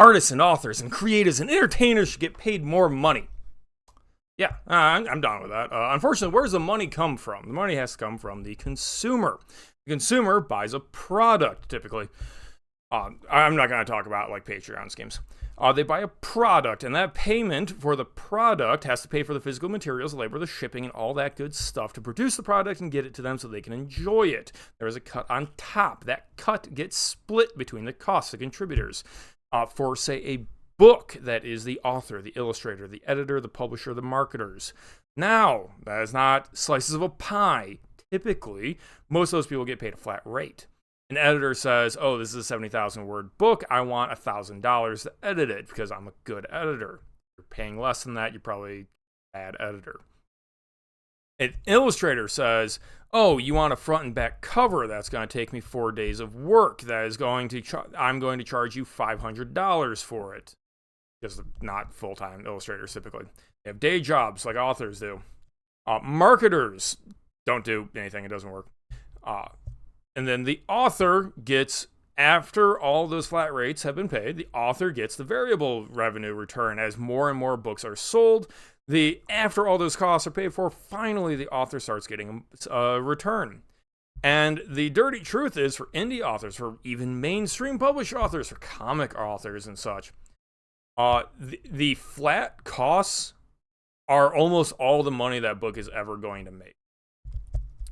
artists and authors and creators and entertainers should get paid more money. Yeah, I'm done with that. Unfortunately, where does the money come from? The money has to come from the consumer. The consumer buys a product, typically. I'm not going to talk about like Patreon schemes. They buy a product, and that payment for the product has to pay for the physical materials, labor, the shipping, and all that good stuff to produce the product and get it to them so they can enjoy it. There is a cut on top. That cut gets split between the costs of contributors. For, say, a book, that is the author, the illustrator, the editor, the publisher, the marketers. Now, that is not slices of a pie. Typically, most of those people get paid a flat rate. An editor says, oh, this is a 70,000 word book. I want $1,000 to edit it because I'm a good editor. If you're paying less than that, you're probably a bad editor. An illustrator says, oh, you want a front and back cover? That's going to take me 4 days of work. That is going to I'm going to charge you $500 for it. Because they're not full-time illustrators typically. They have day jobs like authors do. Marketers don't do anything. It doesn't work. And then the author gets, after all those flat rates have been paid, the author gets the variable revenue return as more and more books are sold. After all those costs are paid for, finally the author starts getting a return. And the dirty truth is, for indie authors, for even mainstream published authors, for comic authors and such, the flat costs are almost all the money that book is ever going to make.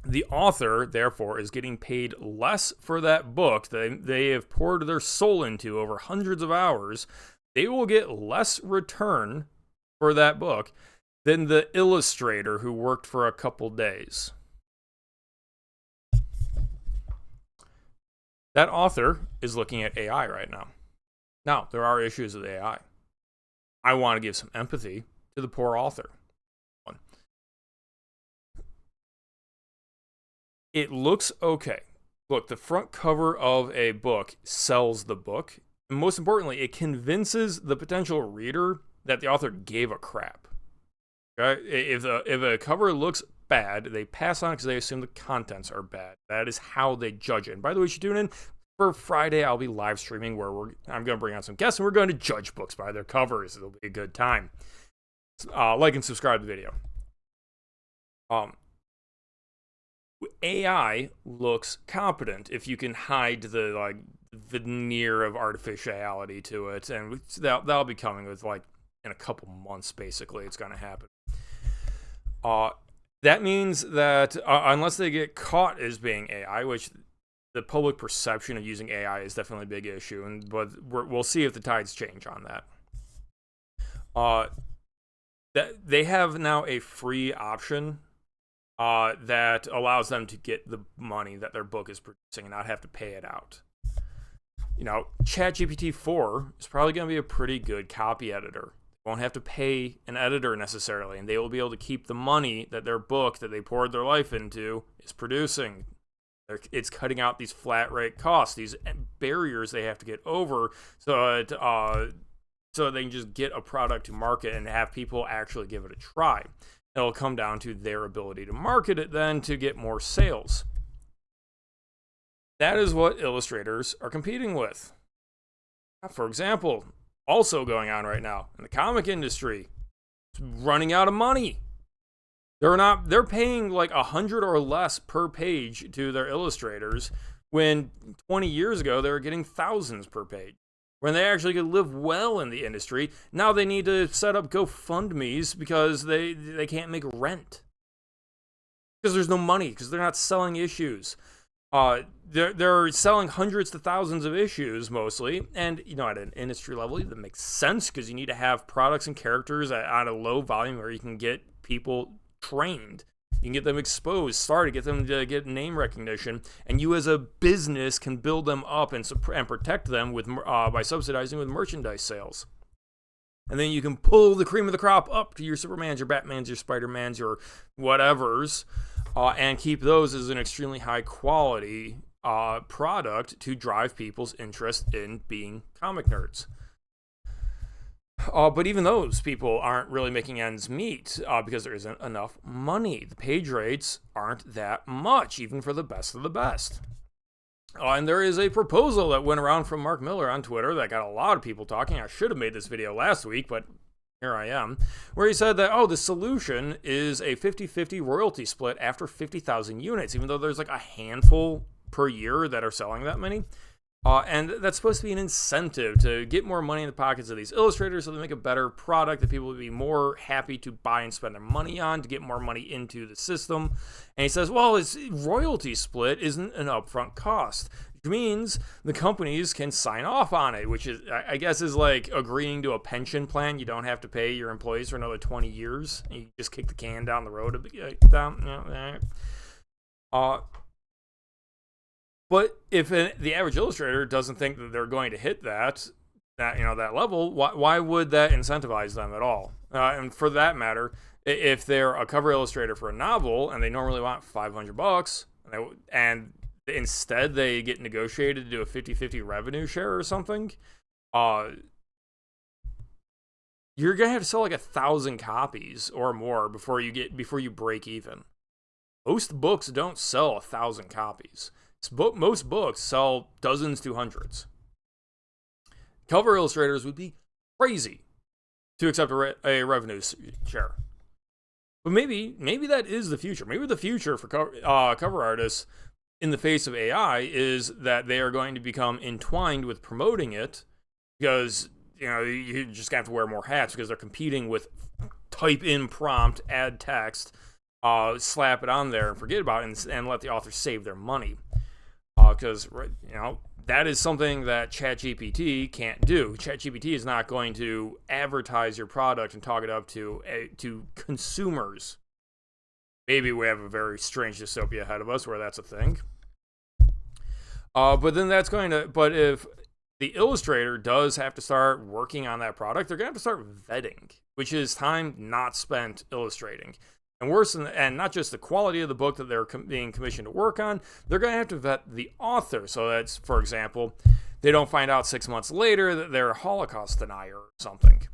The author, therefore, is getting paid less for that book that they have poured their soul into over hundreds of hours. They will get less return for that book than the illustrator who worked for a couple days. That author is looking at AI right now. Now, there are issues with AI. I want to give some empathy to the poor author. It looks okay. Look, the front cover of a book sells the book. And most importantly, it convinces the potential reader that the author gave a crap. Okay? If a cover looks bad, they pass on it because they assume the contents are bad. That is how they judge it. And by the way, you should tune in for Friday. I'll be live streaming where I'm going to bring on some guests and we're going to judge books by their covers. It'll be a good time. Like and subscribe to the video. AI looks competent if you can hide the veneer of artificiality to it, and that'll be coming with in a couple months. Basically, it's going to happen. That means that unless they get caught as being AI, which the public perception of using AI is definitely a big issue, but we'll see if the tides change on that. That they have now a free option that allows them to get the money that their book is producing and not have to pay it out. You know, ChatGPT 4 is probably going to be a pretty good copy editor. They won't have to pay an editor necessarily, and they will be able to keep the money that their book that they poured their life into is producing. It's cutting out these flat rate costs, these barriers they have to get over so they can just get a product to market and have people actually give it a try. It'll come down to their ability to market it then to get more sales. That is what illustrators are competing with. For example, also going on right now in the comic industry, it's running out of money. They're paying like $100 or less per page to their illustrators when 20 years ago they were getting thousands per page. When they actually could live well in the industry, now they need to set up GoFundMes because they can't make rent. Because there's no money, because they're not selling issues. They're selling hundreds to thousands of issues mostly, and at an industry level that makes sense because you need to have products and characters at a low volume where you can get people trained. You can get them exposed, get them to get name recognition, and you as a business can build them up and protect them by subsidizing with merchandise sales. And then you can pull the cream of the crop up to your Supermans, your Batmans, your Spider-Mans, your whatevers, and keep those as an extremely high quality product to drive people's interest in being comic nerds. But even those people aren't really making ends meet because there isn't enough money. The page rates aren't that much, even for the best of the best. And there is a proposal that went around from Mark Miller on Twitter that got a lot of people talking. I should have made this video last week, but here I am, where he said that, the solution is a 50-50 royalty split after 50,000 units, even though there's like a handful per year that are selling that many. And that's supposed to be an incentive to get more money in the pockets of these illustrators so they make a better product that people would be more happy to buy and spend their money on to get more money into the system. And he says, well, its royalty split isn't an upfront cost, which means the companies can sign off on it, which is, I guess, is like agreeing to a pension plan. You don't have to pay your employees for another 20 years. And you just kick the can down the road. But if the average illustrator doesn't think that they're going to hit that level, why would that incentivize them at all? And for that matter, if they're a cover illustrator for a novel and they normally want $500, and instead they get negotiated to do a 50-50 revenue share or something, you're gonna have to sell like 1,000 copies or more before you break even. Most books don't sell 1,000 copies. Most books sell dozens to hundreds. Cover illustrators would be crazy to accept a revenue share. But maybe that is the future. Maybe the future for cover artists in the face of AI is that they are going to become entwined with promoting it, because you just have to wear more hats because they're competing with type in prompt, add text, slap it on there and forget about it, and let the author save their money. Because that is something that ChatGPT can't do. ChatGPT is not going to advertise your product and talk it up to consumers. Maybe we have a very strange dystopia ahead of us where that's a thing. But if the illustrator does have to start working on that product, they're going to have to start vetting, which is time not spent illustrating. And worse and not just the quality of the book that they're being commissioned to work on, they're going to have to vet the author. So that's, for example, they don't find out 6 months later that they're a Holocaust denier or something.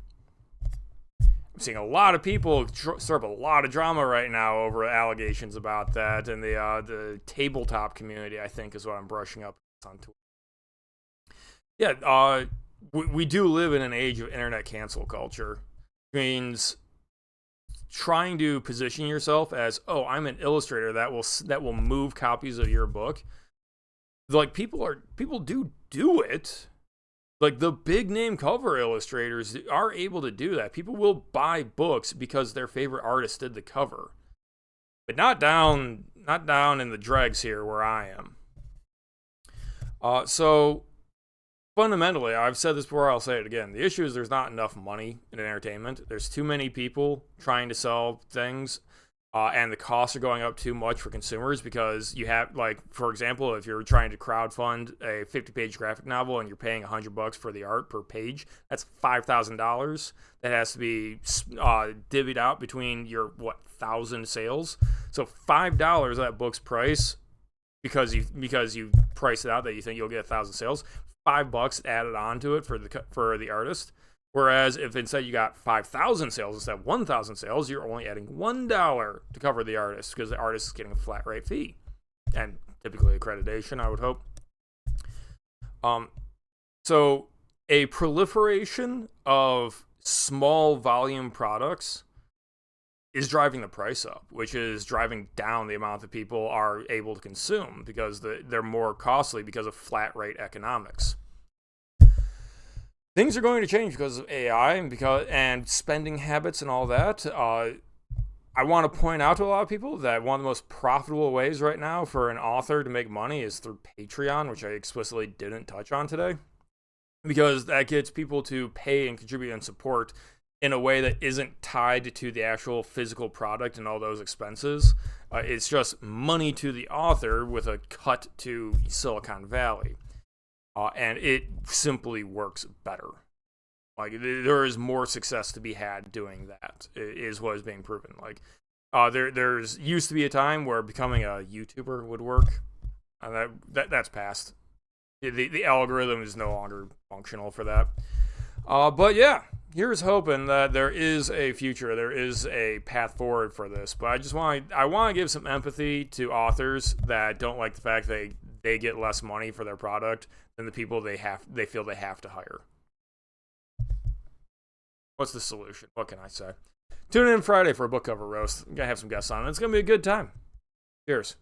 I'm seeing a lot of people stir up a lot of drama right now over allegations about that, and the tabletop community, I think, is what I'm brushing up on Twitter. Yeah, we do live in an age of internet cancel culture, which means trying to position yourself as, I'm an illustrator that will move copies of your book. Like, people do it. Like, the big name cover illustrators are able to do that. People will buy books because their favorite artist did the cover, but not down in the dregs here where I am. So fundamentally, I've said this before, I'll say it again. The issue is there's not enough money in entertainment. There's too many people trying to sell things, and the costs are going up too much for consumers, because you have, like, for example, if you're trying to crowdfund a 50-page graphic novel and you're paying $100 for the art per page, that's $5,000 that has to be divvied out between your 1,000 sales. So $5 of that book's price, because you price it out that you think you'll get 1,000 sales, $5 added onto it for the artist. Whereas if instead you got 5,000 sales instead of 1,000 sales, you're only adding $1 to cover the artist, because the artist is getting a flat rate fee, and typically accreditation, I would hope. So a proliferation of small volume products is driving the price up, which is driving down the amount that people are able to consume, because they're more costly because of flat rate economics. Things are going to change because of AI and spending habits and all that. I want to point out to a lot of people that one of the most profitable ways right now for an author to make money is through Patreon, which I explicitly didn't touch on today, because that gets people to pay and contribute and support in a way that isn't tied to the actual physical product and all those expenses. It's just money to the author with a cut to Silicon Valley. And it simply works better. Like, there is more success to be had doing that, is what is being proven. Like, there's used to be a time where becoming a YouTuber would work. That's past. The algorithm is no longer functional for that. But yeah, here's hoping that there is a future, there is a path forward for this. But I want to give some empathy to authors that don't like the fact they get less money for their product than the people they feel they have to hire. What's the solution? What can I say? Tune in Friday for a book cover roast. I'm gonna have some guests on. It's gonna be a good time. Cheers.